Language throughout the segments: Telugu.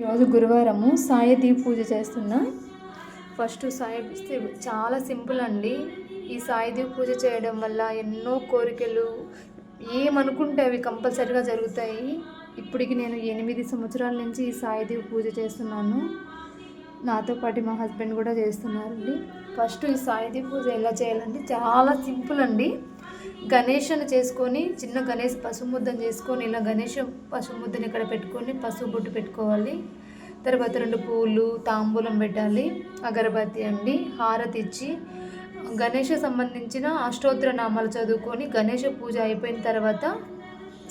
ఈరోజు గురువారము సాయి దీప్ పూజ చేస్తున్నా. ఫస్ట్ సాయి చాలా సింపుల్ అండి. ఈ సాయి దీప్ పూజ చేయడం వల్ల ఎన్నో కోరికలు ఏమనుకుంటే అవి కంపల్సరీగా జరుగుతాయి. ఇప్పటికి నేను 8 సంవత్సరాల నుంచి ఈ సాయి దీప్ పూజ చేస్తున్నాను. నాతో పాటు మా హస్బెండ్ కూడా చేస్తున్నారండి. ఫస్ట్ ఈ సాయి దీప్ పూజ ఎలా చేయాలంటే చాలా సింపుల్ అండి. గణేషుని చేసుకొని చిన్న గణేష్ పసుపు ముద్దను చేసుకొని ఇలా గణేష్ పసుపు ముద్దను ఇక్కడ పెట్టుకొని పసుపు బొట్టు పెట్టుకోవాలి. తర్వాత 2 పూలు తాంబూలం పెట్టాలి, అగరబత్తి అండి, హారతి ఇచ్చి గణేష్ సంబంధించిన అష్టోత్తర నామాలు చదువుకొని గణేష్ పూజ అయిపోయిన తర్వాత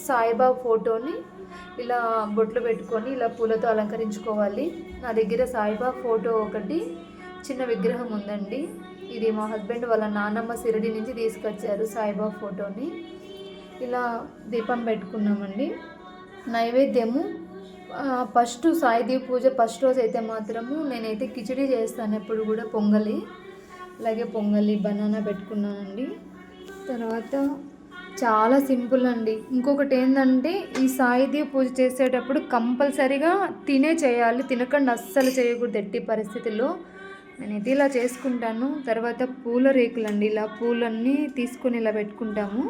సాయిబాబా ఫోటోని ఇలా బొట్లు పెట్టుకొని ఇలా పూలతో అలంకరించుకోవాలి. నా దగ్గర సాయిబాబా ఫోటో ఒకటి చిన్న విగ్రహం ఉందండి. ఇది మా హస్బెండ్ వాళ్ళ నాన్నమ్మ సిరిడి నుంచి తీసుకొచ్చారు సాయిబాబా ఫోటోని. ఇలా దీపం పెట్టుకున్నామండి. నైవేద్యము ఫస్ట్ సాయిదీప్ పూజ ఫస్ట్ రోజు అయితే మాత్రము నేనైతే కిచిడి చేస్తాను ఎప్పుడు కూడా, పొంగలి. అలాగే పొంగలి బనానా పెట్టుకున్నానండి. తర్వాత చాలా సింపుల్ అండి. ఇంకొకటి ఏంటంటే ఈ సాయిదీప్ పూజ చేసేటప్పుడు కంపల్సరీగా తినే చేయాలి, తినకుండా అస్సలు చేయకూడదు ఎట్టి పరిస్థితుల్లో. నేనైతే ఇలా చేసుకుంటాను. తర్వాత పూల రేకులు అండి, ఇలా పూలన్నీ తీసుకొని ఇలా పెట్టుకుంటాము.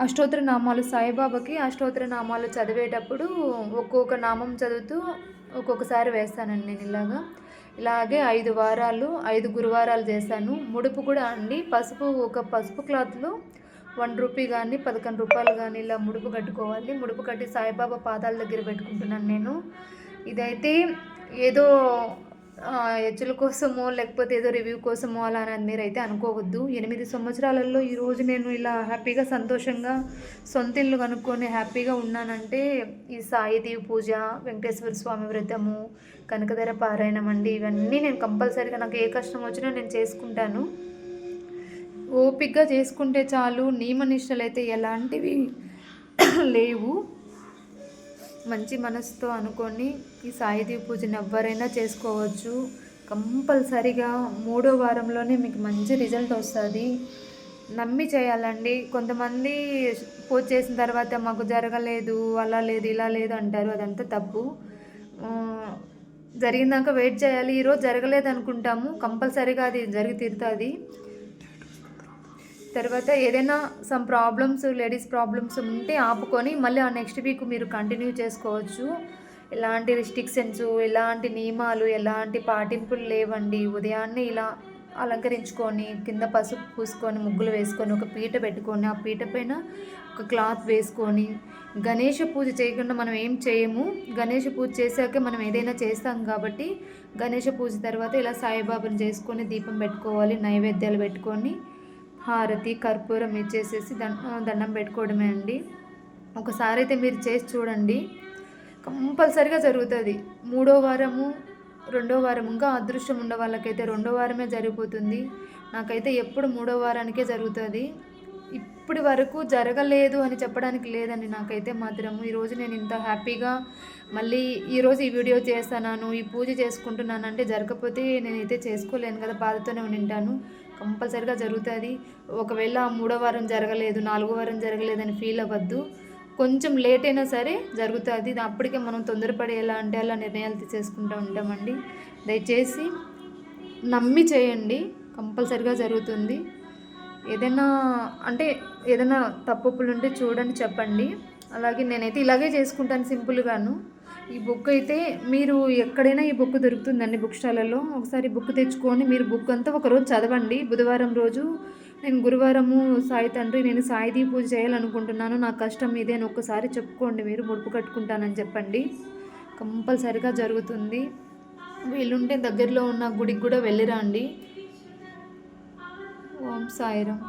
అష్టోత్తర నామాలు సాయిబాబాకి అష్టోత్తర నామాలు చదివేటప్పుడు ఒక్కొక్క నామం చదువుతూ ఒక్కొక్కసారి వేస్తానండి నేను ఇలాగే 5 వారాలు 5 గురువారాలు చేశాను. ముడుపు కూడా అండి, ఒక పసుపు క్లాత్లో 1 రూపీ కానీ 11 రూపాయలు కానీ ఇలా ముడుపు కట్టుకోవాలి. ముడుపు కట్టి సాయిబాబా పాదాల దగ్గర పెట్టుకుంటున్నాను నేను. ఇదైతే ఏదో హెచ్చుల కోసమో లేకపోతే ఏదో రివ్యూ కోసమో అలా అని మీరైతే అనుకోవద్దు. 8 సంవత్సరాలలో ఈరోజు నేను ఇలా హ్యాపీగా సంతోషంగా సొంత ఇల్లు కనుక్కొని హ్యాపీగా ఉన్నానంటే ఈ సాయిదేవి పూజ, వెంకటేశ్వర స్వామి వ్రతము, కనకధర పారాయణం అండి. ఇవన్నీ నేను కంపల్సరీగా నాకు ఏ కష్టం వచ్చినా నేను చేసుకుంటాను. ఓపికగా చేసుకుంటే చాలు. నియమనిష్టలు అయితే ఎలాంటివి లేవు. మంచి మనసుతో అనుకొని ఈ సాయిదేవి పూజను ఎవరైనా చేసుకోవచ్చు. కంపల్సరిగా 3వ వారంలోనే మీకు మంచి రిజల్ట్ వస్తుంది. నమ్మి చేయాలండి. కొంతమంది పూజ చేసిన తర్వాత మాకు జరగలేదు, అలా లేదు, ఇలా లేదు అంటారు. అదంతా తప్పు. జరిగిందాక వెయిట్ చేయాలి. ఈరోజు జరగలేదు అనుకుంటాము, కంపల్సరీగా అది జరిగి తీరుతుంది. తర్వాత ఏదైనా సమ్ ప్రాబ్లమ్స్, లేడీస్ ప్రాబ్లమ్స్ ఉంటే ఆపుకొని మళ్ళీ ఆ నెక్స్ట్ వీక్ మీరు కంటిన్యూ చేసుకోవచ్చు. ఎలాంటి రిస్ట్రిక్షన్స్, ఎలాంటి నియమాలు, ఎలాంటి పాటింపులు లేవండి. ఉదయాన్నే ఇలా అలంకరించుకొని కింద పసుపు పూసుకొని ముగ్గులు వేసుకొని ఒక పీట పెట్టుకొని ఆ పీట పైన ఒక క్లాత్ వేసుకొని గణేష పూజ చేయకుండా మనం ఏం చేయము. గణేష పూజ చేశాక మనం ఏదైనా చేస్తాం కాబట్టి గణేష పూజ తర్వాత ఇలా సాయిబాబాని చేసుకొని దీపం పెట్టుకోవాలి. నైవేద్యాలు పెట్టుకొని హారతి కర్పూరం ఇచ్చేసేసి దండం పెట్టుకోవడమే అండి. ఒకసారి అయితే మీరు చేసి చూడండి, కంపల్సరిగా జరుగుతుంది. 3వ వారము 2వ వారం, ఇంకా అదృష్టం ఉన్న వాళ్ళకైతే 2వ వారమే జరిగిపోతుంది. నాకైతే ఎప్పుడు 3వ వారానికే జరుగుతుంది. ఇప్పటి వరకు జరగలేదు అని చెప్పడానికి లేదండి నాకైతే మాత్రము. ఈరోజు నేను ఇంత హ్యాపీగా మళ్ళీ ఈరోజు ఈ వీడియో చేస్తున్నాను, ఈ పూజ చేసుకుంటున్నాను అంటే జరగకపోతే నేనైతే చేసుకోలేను కదా, బాధతోనే ఉంటాను. కంపల్సరిగా జరుగుతుంది. ఒకవేళ 3వ వారం జరగలేదు, 4వ వారం జరగలేదని ఫీల్ అవ్వద్దు. కొంచెం లేట్ అయినా సరే జరుగుతుంది. అప్పటికే మనం తొందరపడి ఎలా అంటే అలా నిర్ణయాలు తీసేసుకుంటూ ఉంటామండి. దయచేసి నమ్మి చేయండి, కంపల్సరిగా జరుగుతుంది. ఏదైనా తప్పులు ఉంటే చూడండి, చెప్పండి. అలాగే నేనైతే ఇలాగే చేసుకుంటాను సింపుల్గాను. ఈ బుక్ అయితే మీరు ఎక్కడైనా ఈ బుక్ దొరుకుతుందండి బుక్ స్టాల్లో. ఒకసారి బుక్ తెచ్చుకొని మీరు బుక్ అంతా ఒకరోజు చదవండి. బుధవారం రోజు నేను గురువారము సాయి తండ్రి నేను సాయిదీప్ పూజ చేయాలనుకుంటున్నాను, నా కష్టం ఇదే అని ఒక్కసారి చెప్పుకోండి. మీరు ముడుపు కట్టుకుంటానని చెప్పండి, కంపల్సరిగా జరుగుతుంది. వీలుంటే దగ్గరలో ఉన్న గుడికి కూడా వెళ్ళిరండి. ఓం సాయిరామ్.